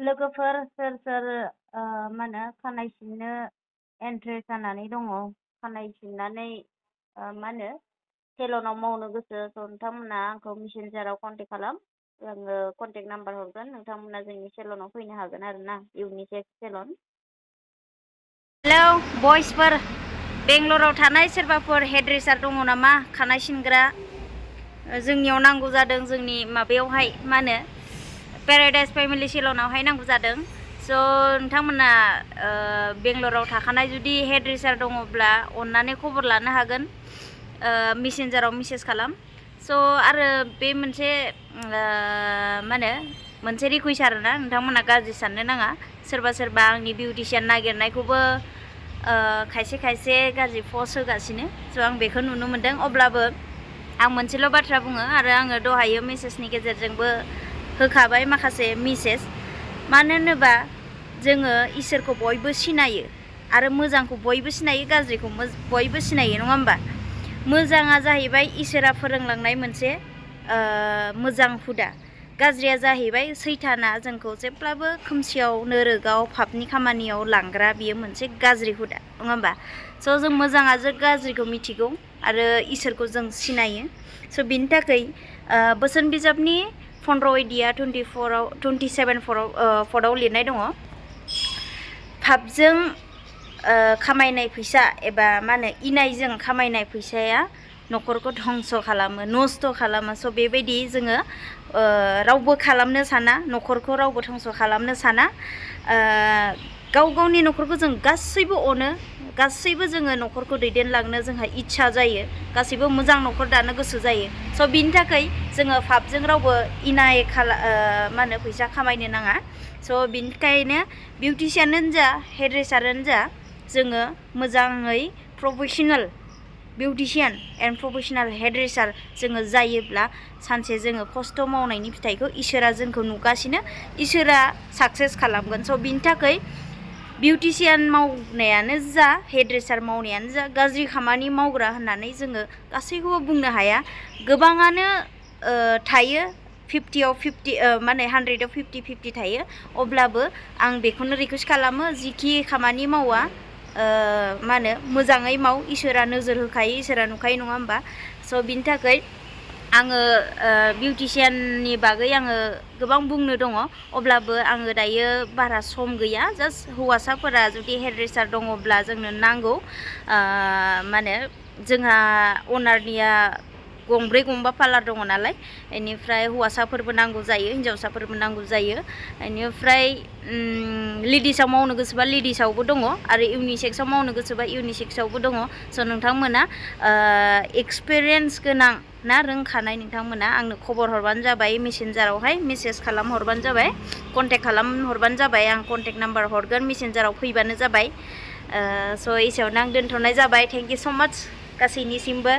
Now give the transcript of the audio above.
लोगोफोर सोर सोर मा होनो खानाय सिननो इन्ट्रेस्ट जानानै दङ खानाय सिननानै मा होनो सेलुनाव मावनो गोसो नोंथांमोना आंखौ मेसेन्जाराव कन्टेक्ट खालाम आङो कन्टेक्ट नाम्बार हरगोन नोंथांमोना जोंनि सेलुनाव फैनो हागोन आरोना इउनिसेक्स सेलुन हेलौ बयसफोर बेंगलराव थानाय सोरबाफोर हेड्रेसार दङ नामा खानाय सिनग्रा जोंनियाव नांगौ जादों जोंनि माबायावहाय मा होनो पेराडाइस फेमिलि सेलुनावहाय नांगौ जादों स' नोंथांमोना बेंगलराव थाखानाय जुदि हेड्रेसार दङब्ला अननानै खबर लानो हागोन मेसेन्जाराव मेसेज खालाम स' आरो बे मोनसे मा होनो मोनसे रिकुवेस्ट आरोना नोंथांमोना गाज्रि साननो नाङा सोरबा सोरबा आंनि बिउटिशियान नागिरनायखौबो खायसे खायसे गाज्रि पस्ट होगासिनो स' आं बेखौ नुनो मोनदों अब्लाबो आं मोनसेल' बाथ्रा बुङो आरो आङो दहायो मेसेजनि गेजेरजोंबो होखाबाय माखासे मेसेज मानो होनोबा जोङो इसोरखौ बयबो सिनायो आरो मोजांखौ बयबो सिनायो गाज्रिखौ बयबो सिनायो नङा होमबा मोजाङा जाहैबाय इसोरा फोरोंलांनाय मोनसे मोजां हुदा गाज्रिया जाहैबाय सैताना जोंखौ जेब्लाबो खोमसियाव नोरोगाव पापनि खामानियाव लांग्रा बियो मोनसे गाज्रि हुदा नङा होमबा स' जों मोजाङा जों गाज्रिखौ मिथिगौ आरो इसोरखौ जों सिनायो स' बिनि थाखाय बोसोन बिजाबनि 15 अध्याया 27 फराव लिरनाय दङ पापजों खामायनाय फैसा एबा मा होनो इनायजों खामायनाय फैसाया न'खरखौ धंस खालामो नस्थ खालामो स' बेबायदि जोङो रावबो खालामनो साना न'खरखौ रावबो धंस खालामनो साना गाव गावनि न'खरखौ जों गासैबो अनो गासैबो जोङो न'खरखौ दैदेनलांनो जोंहा इच्छा जायो गासैबो मोजां न'खर दानो गोसो जायो स' बिनि थाखाय जोङो पापजों रावबो इनाय मा होनो फैसा खामायनो नाङा स' बिनिखायनो बिउटिशियानानो जा हेड्रेसारानो जा जोङो मोजाङै प्रफेसनेल बिउटिशियान एन्ड प्रफेसनेल हेड्रेसार जोङो जायोब्ला सानसे जोङो खस्थ' मावनायनि फिथाइखौ इसोरा जोंखौ नुगासिनो इसोरा साक्सेस खालामगोन स' बिनि थाखाय बिउटिशियान मावनायानो जा हेड्रेसार मावनायानो जा गाज्रि खामानि मावग्रा होननानै जोङो गासैखौबो बुंनो हाया गोबाङानो थायो 50आव 50 माने 100आव 50 थायो अब्लाबो आं बेखौनो रिकुवेस्ट खालामो जिखि खामानि मावा मा होनो मोजाङै माव इसोरा नोजोर होखायो इसोरा नुखायो नङा होमबा स' बिनि थाखाय आङो बिउटिशियाननि बागै आङो गोबां बुंनो दङ अब्लाबो आङो दायो बारा सम गैया जास्ट हौवासाफोरा जुदि हेड्रेसार दङब्ला जोंनो नांगौ मा होनो जोंहा अनारनिया गंब्रै गंबा पार्लार दङ नालाय बेनिफ्राय हौवासाफोरबो नांगौ जायो हिन्जावसाफोरबो नांगौ जायो बेनिफ्राय लेडिसाव मावनो गोसोबा लेडिसावबो दङ आरो इउनिसेक्सआव मावनो गोसोबा इउनिसेक्सआवबो दङ स' नोंथांमोना एक्सपिरियेन्स गोनां ना रोंखानाय नोंथांमोना आंनो खबर हरबानो जाबाय मेसेन्जारावहाय मेसेज खालाम हरबानो जाबाय कन्टेक्ट खालाम हरबानो जाबाय आं कन्टेक्ट नाम्बार हरगोन मेसेन्जाराव फैबानो जाबाय स' एसेयावनो आं दोनथ'नाय जाबाय थेंक इउ स' माच गासैनिसिमबो